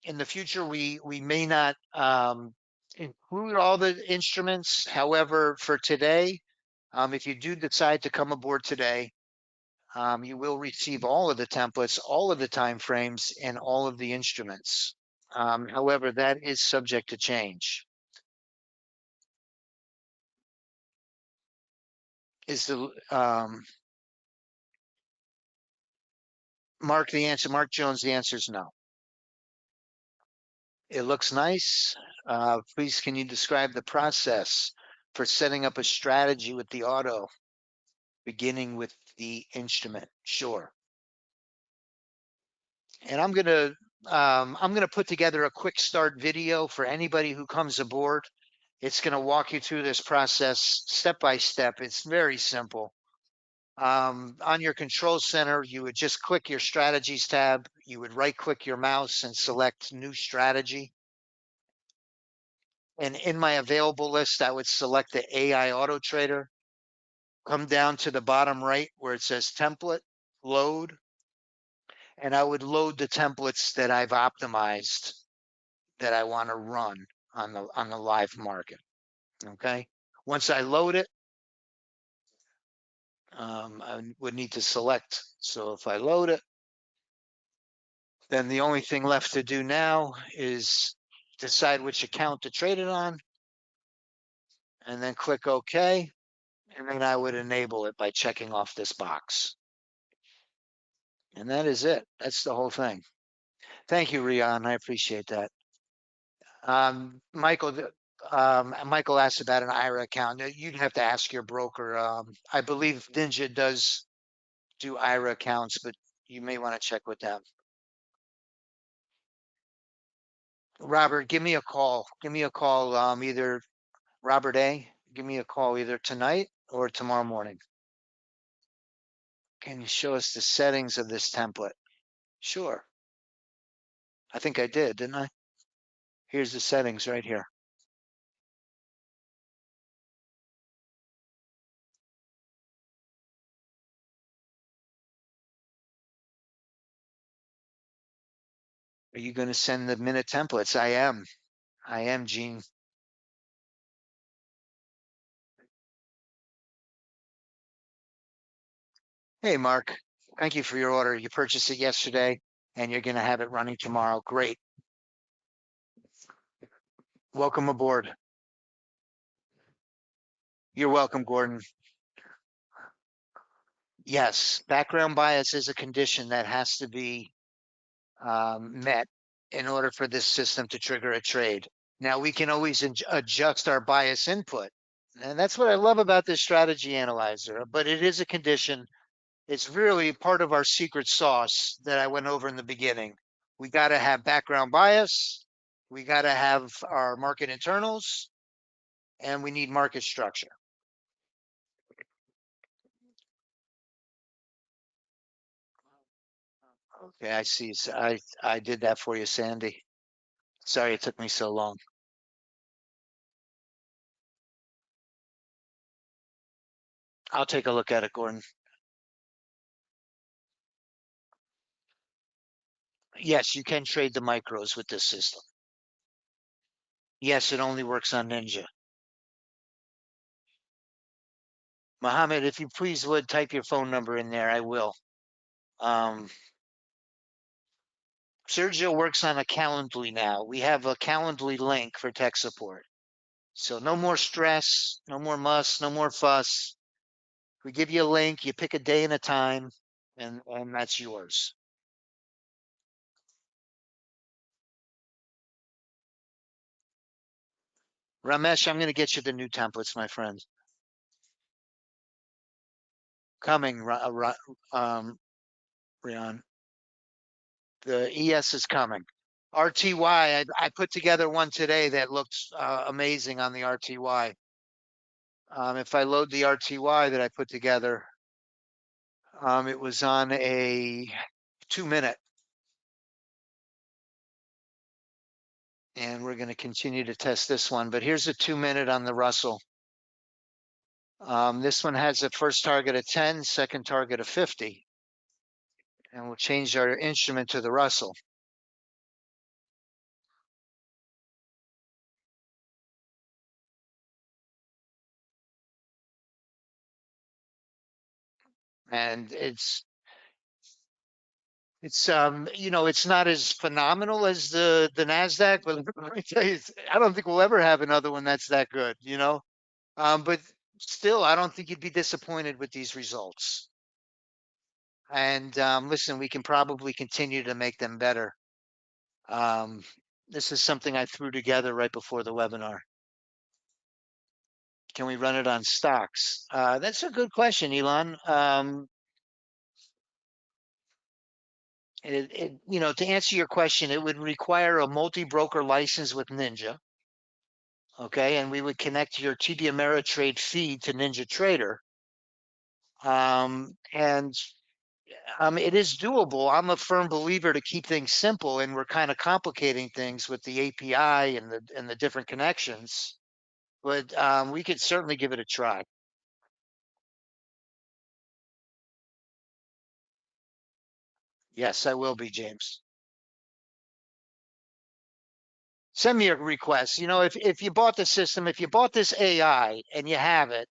we may not include all the instruments. However, for today, if you do decide to come aboard today, you will receive all of the templates, all of the time frames, and all of the instruments. However, that is subject to change. Is the Mark the answer? Mark Jones, the answer is no. It looks nice. Please, can you describe the process for setting up a strategy with the auto, beginning with the instrument? Sure. And I'm gonna put together a quick start video for anybody who comes aboard. It's gonna walk you through this process step by step. It's very simple. On your control center, you would just click your strategies tab. You would right click your mouse and select new strategy. And in my available list, I would select the AI Auto Trader. Come down to the bottom right where it says template, load, and I would load the templates that I've optimized that I want to run on the live market. Okay. Once I load it, I would need to select. So if I load it, then the only thing left to do now is decide which account to trade it on, and then click OK. And then I would enable it by checking off this box. And that is it. That's the whole thing. Thank you, Rian. I appreciate that. Michael, Michael asked about an IRA account. You'd have to ask your broker. I believe Ninja does do IRA accounts, but you may want to check with them. Robert, give me a call. Give me a call. Either Robert A. Give me a call either tonight or tomorrow morning? Can you show us the settings of this template? Sure. I think I did, didn't I? Here's the settings right here. Are you going to send the minute templates? I am. I am, Gene. Hey, Mark. Thank you for your order. You purchased it yesterday and you're going to have it running tomorrow. Great. Welcome aboard. You're welcome, Gordon. Yes, background bias is a condition that has to be met in order for this system to trigger a trade. Now, we can always adjust our bias input. And that's what I love about this strategy analyzer, but it is a condition. It's really part of our secret sauce that I went over in the beginning. We got to have background bias. We got to have our market internals, and we need market structure. Okay, I see. So I did that for you, Sandy. Sorry it took me so long. I'll take a look at it, Gordon. Yes, you can trade the micros with this system. Yes, it only works on Ninja. Mohammed, if you please would type your phone number in there, I will. Um, Sergio works on a Calendly now. We have a Calendly link for tech support. So no more stress, no more muss, no more fuss. We give you a link, you pick a day and a time, and that's yours. Ramesh, I'm going to get you the new templates, my friend. Coming, Rian. The ES is coming. RTY, I put together one today that looks amazing on the RTY. If I load the RTY that I put together, it was on a 2 minute. And we're going to continue to test this one. But here's a 2 minute on the Russell. This one has a first target of 10, second target of 50. And we'll change our instrument to the Russell. And it's not as phenomenal as the Nasdaq, but let me tell you, I don't think we'll ever have another one that's that good. But still, I don't think you'd be disappointed with these results. And listen, we can probably continue to make them better. Um, this is something I threw together right before the webinar. Can we run it on stocks? That's a good question, Elon. To answer your question, it would require a multi-broker license with Ninja. Okay, and we would connect your TD Ameritrade feed to Ninja Trader. And it is doable. I'm a firm believer to keep things simple, and we're kind of complicating things with the API and the different connections. But we could certainly give it a try. Yes, I will be, James. Send me a request. If you bought the system, if you bought this AI and you have it,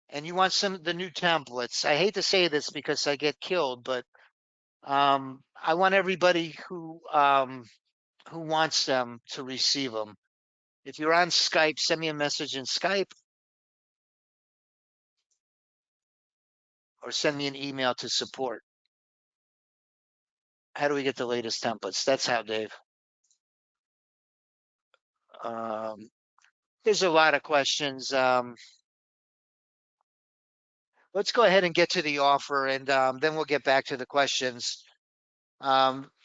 and you want some of the new templates, I hate to say this because I get killed, but I want everybody who wants them to receive them. If you're on Skype, send me a message in Skype or send me an email to support. How do we get the latest templates? That's how, Dave. Um, there's a lot of questions. Let's go ahead and get to the offer, and then we'll get back to the questions.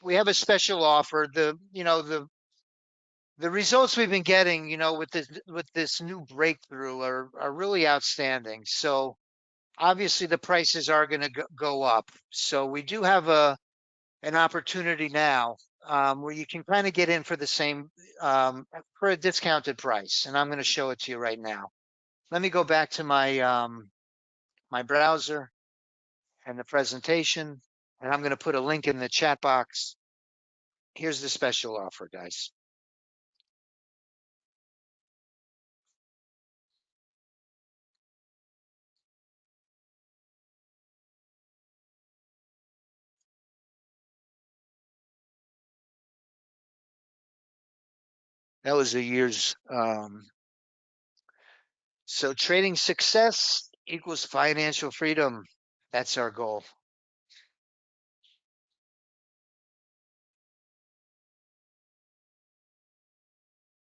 We have a special offer. The results we've been getting, with this new breakthrough are really outstanding. So obviously the prices are going to go up. So we do have an opportunity now, where you can kind of get in for the same, for a discounted price, and I'm going to show it to you right now. Let me go back to my browser and the presentation, and I'm going to put a link in the chat box. Here's the special offer, guys. That was a year's. So trading success equals financial freedom. That's our goal.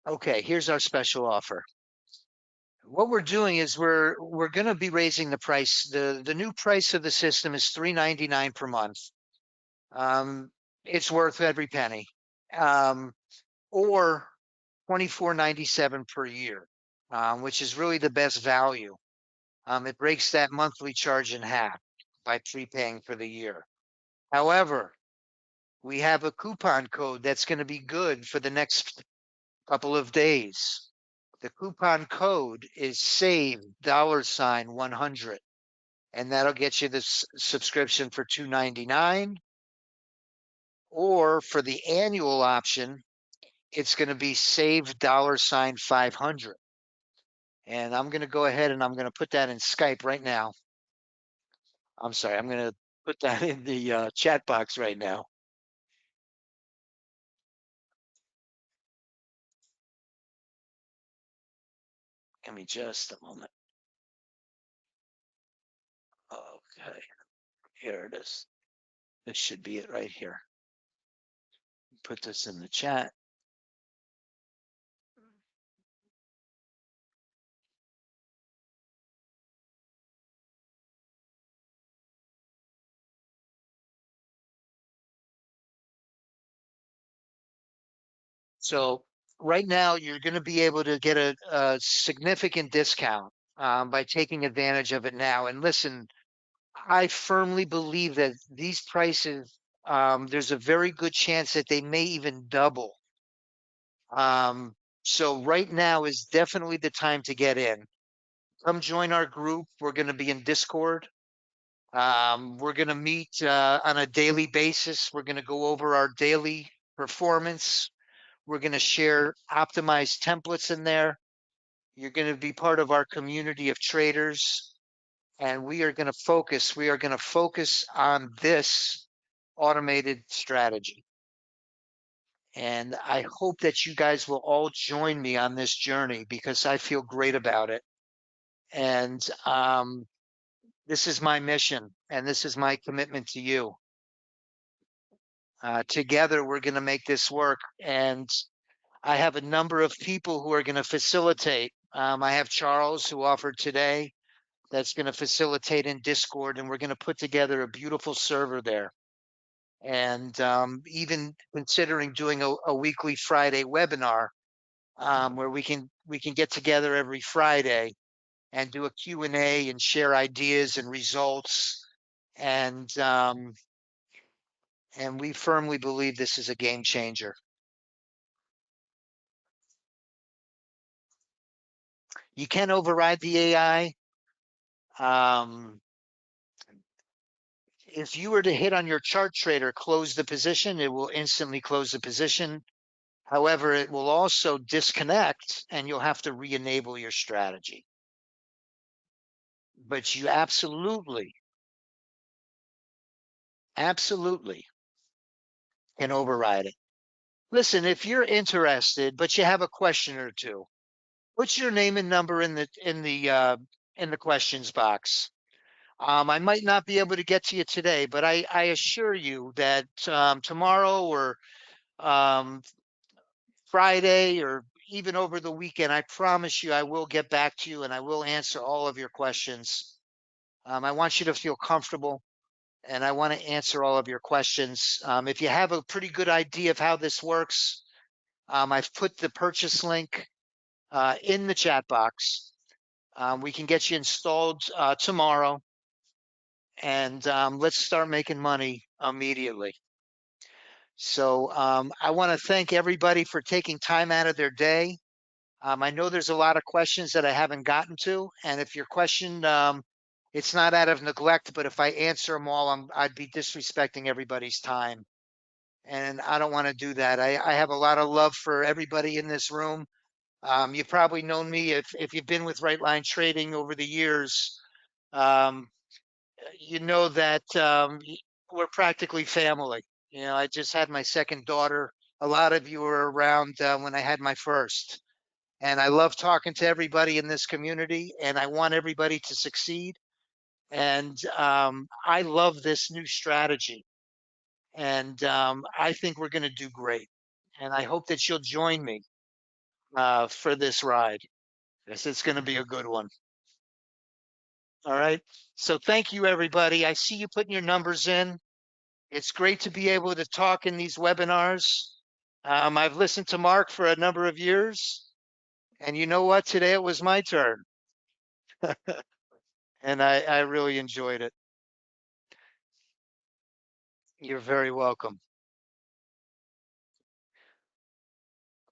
Okay, here's our special offer. What we're doing is we're going to be raising the price. The new price of the system is $3.99 per month. Um, it's worth every penny. Or $24.97 per year, which is really the best value. It breaks that monthly charge in half by prepaying for the year. However, we have a coupon code that's going to be good for the next couple of days. The coupon code is save $100, and that'll get you this subscription for $2.99. Or for the annual option, it's going to be save $500. And I'm going to go ahead and I'm going to put that in Skype right now. I'm sorry, I'm going to put that in the chat box right now. Give me just a moment. Okay, here it is. This should be it right here. Put this in the chat. So right now, you're going to be able to get a significant discount, by taking advantage of it now. And listen, I firmly believe that these prices, there's a very good chance that they may even double. So right now is definitely the time to get in. Come join our group. We're going to be in Discord. We're going to meet on a daily basis. We're going to go over our daily performance. We're going to share optimized templates in there. You're going to be part of our community of traders, and we are going to focus on this automated strategy. And I hope that you guys will all join me on this journey because I feel great about it. And this is my mission and this is my commitment to you. Together, we're going to make this work. And I have a number of people who are going to facilitate. I have Charles, who offered today, that's going to facilitate in Discord, and we're going to put together a beautiful server there. And even considering doing a weekly Friday webinar, where we can get together every Friday and do a Q&A and share ideas and results. And we firmly believe this is a game changer. You can override the AI. If you were to hit on your chart trader, close the position, it will instantly close the position. However, it will also disconnect and you'll have to re-enable your strategy. But you absolutely can override it. Listen, if you're interested, but you have a question or two, put your name and number in the questions box. I might not be able to get to you today, but I assure you that tomorrow or um, Friday or even over the weekend, I promise you I will get back to you and I will answer all of your questions. I want you to feel comfortable and I want to answer all of your questions. If you have a pretty good idea of how this works, I've put the purchase link in the chat box. We can get you installed tomorrow, and let's start making money immediately. So I want to thank everybody for taking time out of their day. I know there's a lot of questions that I haven't gotten to, and if your question, it's not out of neglect, but if I answer them all, I'd be disrespecting everybody's time, and I don't want to do that. I have a lot of love for everybody in this room. You've probably known me if you've been with Right Line Trading over the years. Um, you know that we're practically family. You know, I just had my second daughter. A lot of you were around when I had my first. And I love talking to everybody in this community, and I want everybody to succeed. And I love this new strategy. And I think we're going to do great. And I hope that you'll join me for this ride. Yes, it's going to be a good one. All right. So thank you, everybody. I see you putting your numbers in. It's great to be able to talk in these webinars. I've listened to Mark for a number of years, and you know what? Today it was my turn, and I really enjoyed it. You're very welcome.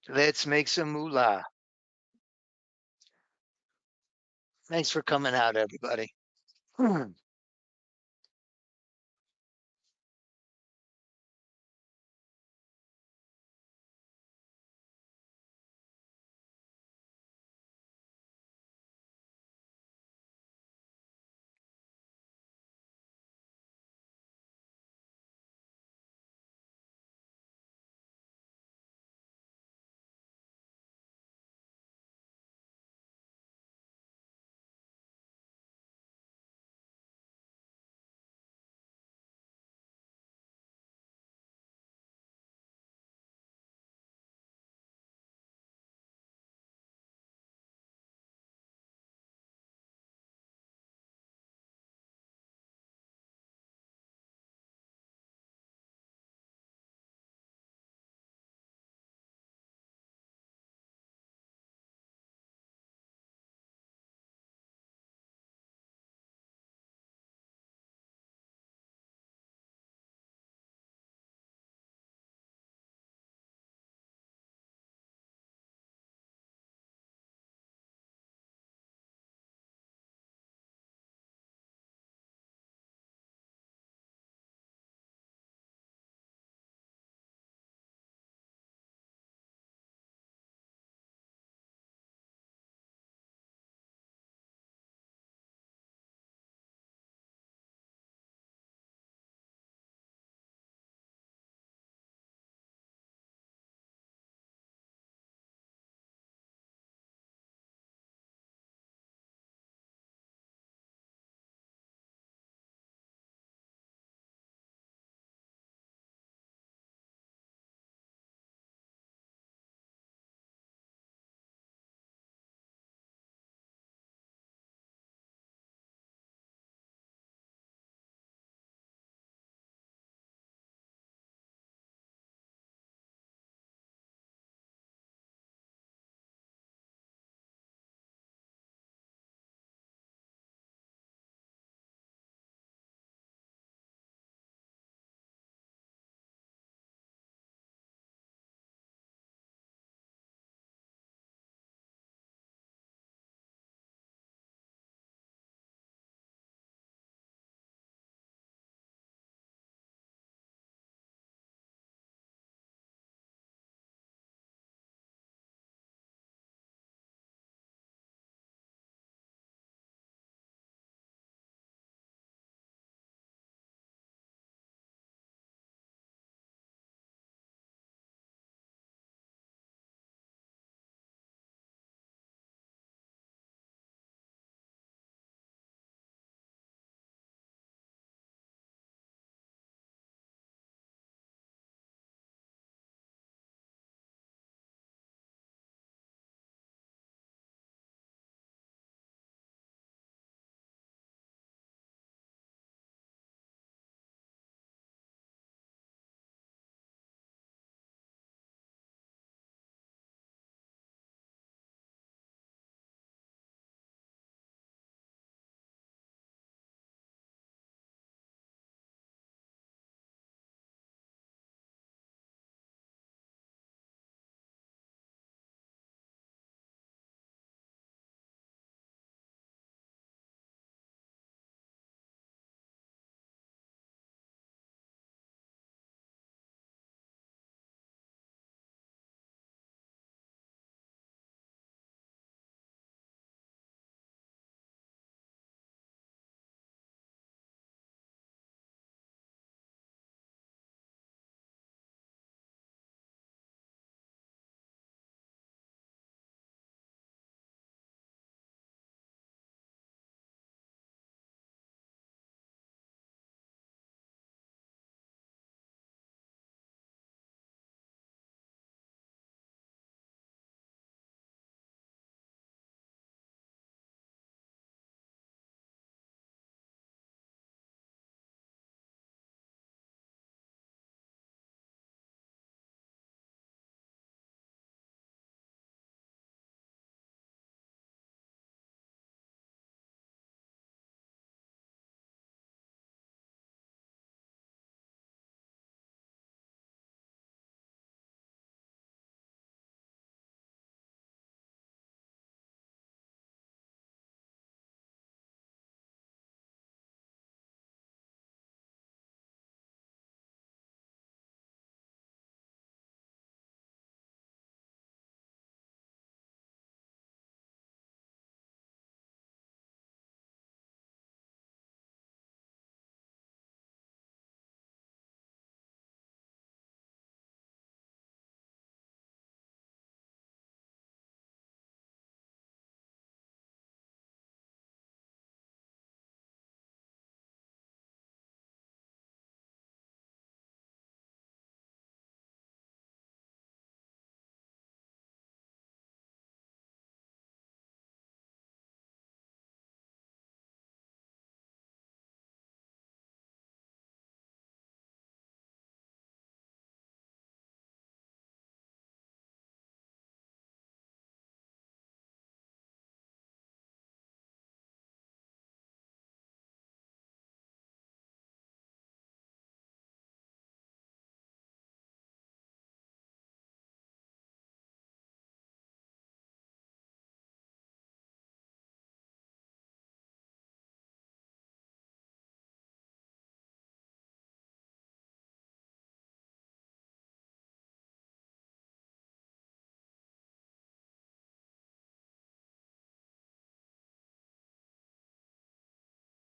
Let's make some moolah. Thanks for coming out, everybody.